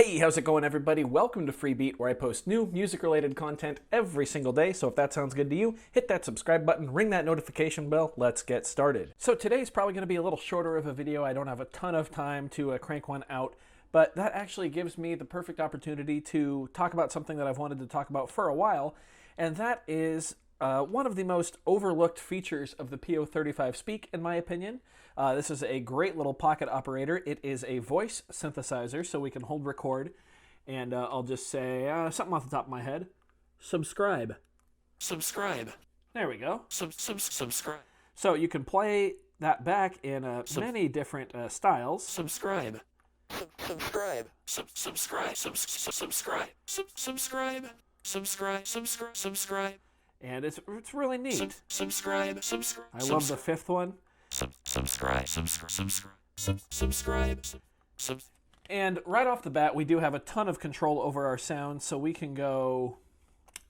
Hey, how's it going, everybody? Welcome to Freebeat, where I post new music-related content every single day. So if that sounds good to you, hit that subscribe button, ring that notification bell. Let's get started. So today's probably going to be a little shorter of a video. I don't have a ton of time to crank one out, but that actually gives me the perfect opportunity to talk about something that I've wanted to talk about for a while, and that is one of the most overlooked features of the PO-35 Speak, in my opinion. This is a great little pocket operator. It is a voice synthesizer, so we can hold record. And I'll just say something off the top of my head. Subscribe. Subscribe. There we go. Subscribe. So you can play that back in many different styles. Subscribe. Subscribe. Subscribe. Subscribe. Subscribe. Subscribe. Subscribe. And it's really neat. Subscribe. I love the fifth one. Subscribe. And right off the bat, we do have a ton of control over our sound, so we can go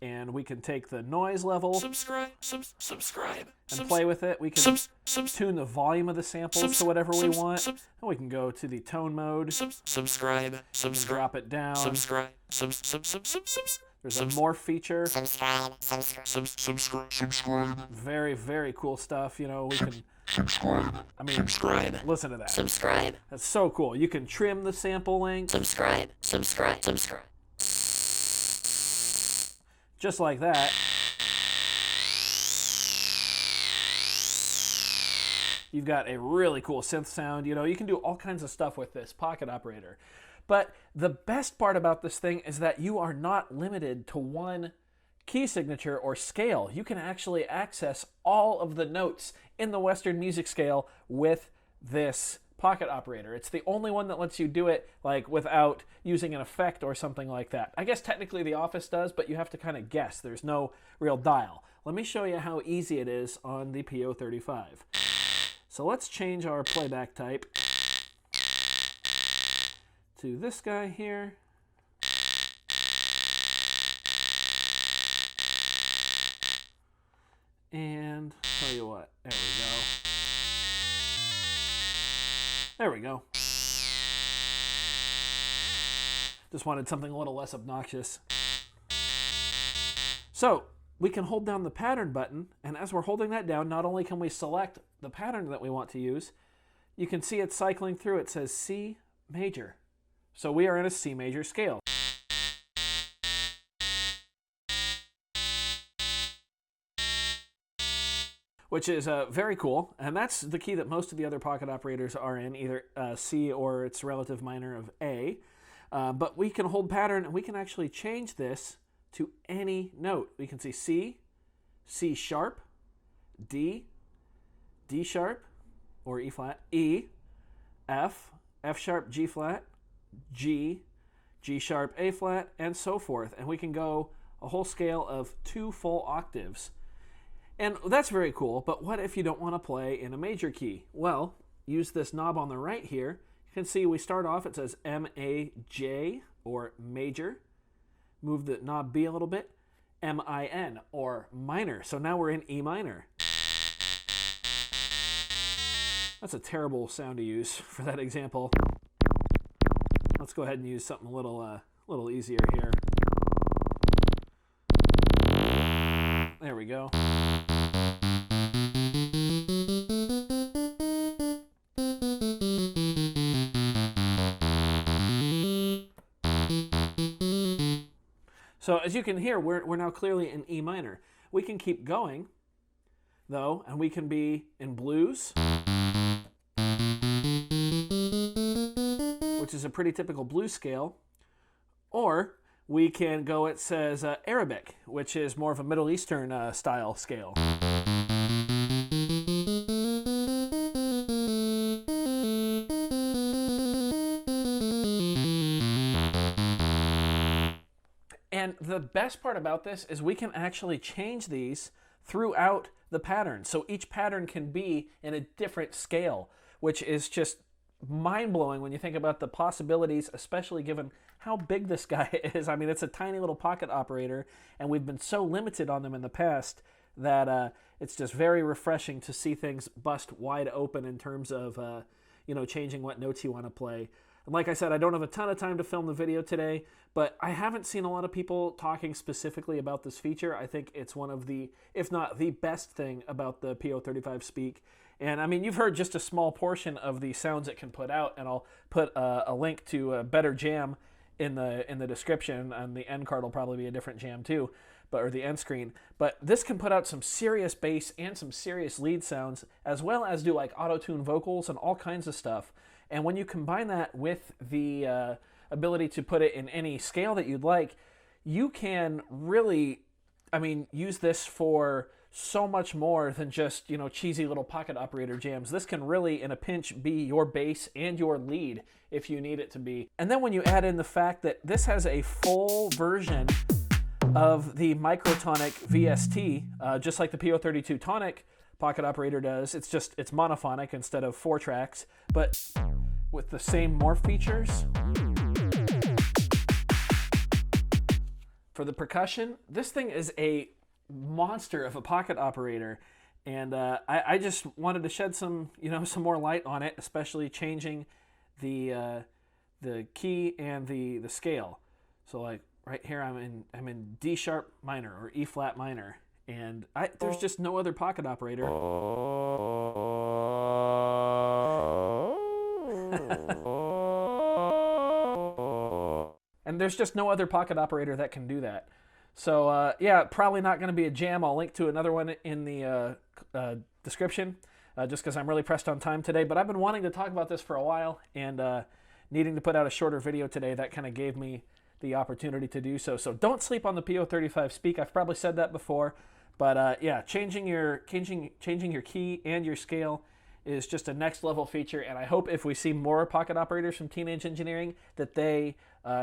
and we can take the noise level Subscribe. and play with it. We can tune the volume of the samples to whatever we want. And we can go to the tone mode, Subscribe. and drop it down. Subscribe. There's a morph feature. Subscribe. Very, very cool stuff. You know, we can, I mean, Subscribe. listen to that. Subscribe. That's so cool. You can trim the sample length Subscribe. just like that. You've got a really cool synth sound. You know, you can do all kinds of stuff with this pocket operator. But the best part about this thing is that you are not limited to one key signature or scale. You can actually access all of the notes in the Western music scale with this pocket operator. It's the only one that lets you do it like without using an effect or something like that. I guess technically the Office does, but you have to kind of guess. There's no real dial. Let me show you how easy it is on the PO-35. So let's change our playback type to this guy here. And tell you what, there we go. There we go. Just wanted something a little less obnoxious. So we can hold down the pattern button, and as we're holding that down, not only can we select the pattern that we want to use, you can see it cycling through. It says C major. So we are in a C major scale. Which is very cool, and that's the key that most of the other pocket operators are in, either C or its relative minor of A. But we can hold pattern, and we can actually change this to any note. We can see C, C sharp, D, D sharp, or E flat, E, F, F sharp, G flat, G, G sharp, A flat, and so forth. And we can go a whole scale of 2 full octaves. And that's very cool, but what if you don't want to play in a major key? Well, use this knob on the right here. You can see we start off, it says M-A-J, or major. Move the knob B a little bit. M-I-N, or minor. So now we're in E minor. That's a terrible sound to use for that example. Let's go ahead and use something a little easier here. There we go. So as you can hear, we're now clearly in E minor. We can keep going, though, and we can be in blues, which is a pretty typical blues scale, or we can go, it says Arabic, which is more of a Middle Eastern style scale. And the best part about this is we can actually change these throughout the pattern. So each pattern can be in a different scale, which is just mind-blowing when you think about the possibilities, especially given how big this guy is. I mean, it's a tiny little pocket operator, and we've been so limited on them in the past that it's just very refreshing to see things bust wide open in terms of changing what notes you want to play. Like I said, I don't have a ton of time to film the video today, but I haven't seen a lot of people talking specifically about this feature. I think it's one of the, if not the best thing about the PO-35 Speak. And I mean, you've heard just a small portion of the sounds it can put out, and I'll put a link to a better jam in the description, and the end card will probably be a different jam too, or the end screen. But this can put out some serious bass and some serious lead sounds, as well as do like auto-tune vocals and all kinds of stuff. And when you combine that with the ability to put it in any scale that you'd like, you can really, I mean, use this for so much more than just, you know, cheesy little pocket operator jams. This can really, in a pinch, be your bass and your lead if you need it to be. And then when you add in the fact that this has a full version of the microtonic VST, just like the PO-32 tonic pocket operator does, it's monophonic instead of 4 tracks, but with the same morph features. For the percussion, this thing is a monster of a pocket operator, and I just wanted to shed some more light on it, especially changing the key and the scale. So like right here, I'm in D sharp minor or E flat minor, and there's just no other pocket operator. And there's just no other pocket operator that can do that. So yeah, probably not going to be a jam. I'll link to another one in the description, just because I'm really pressed on time today. But I've been wanting to talk about this for a while, and needing to put out a shorter video today, that kind of gave me the opportunity to do so. So don't sleep on the PO-35 Speak. I've probably said that before, but yeah, changing your key and your scale is just a next level feature, and I hope if we see more pocket operators from Teenage Engineering that they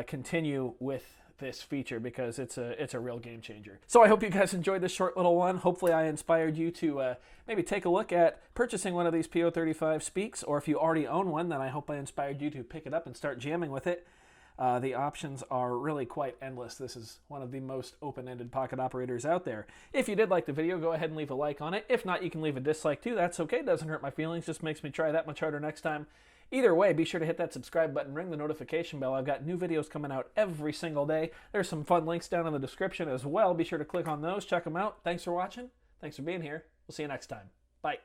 continue with this feature, because it's a real game changer. So I hope you guys enjoyed this short little one. Hopefully I inspired you to maybe take a look at purchasing one of these PO-35 Speaks, or if you already own one, then I hope I inspired you to pick it up and start jamming with it. The options are really quite endless. This is one of the most open-ended pocket operators out there. If you did like the video, go ahead and leave a like on it. If not, you can leave a dislike too. That's okay. It doesn't hurt my feelings. Just makes me try that much harder next time. Either way, be sure to hit that subscribe button, ring the notification bell. I've got new videos coming out every single day. There's some fun links down in the description as well. Be sure to click on those. Check them out. Thanks for watching. Thanks for being here. We'll see you next time. Bye.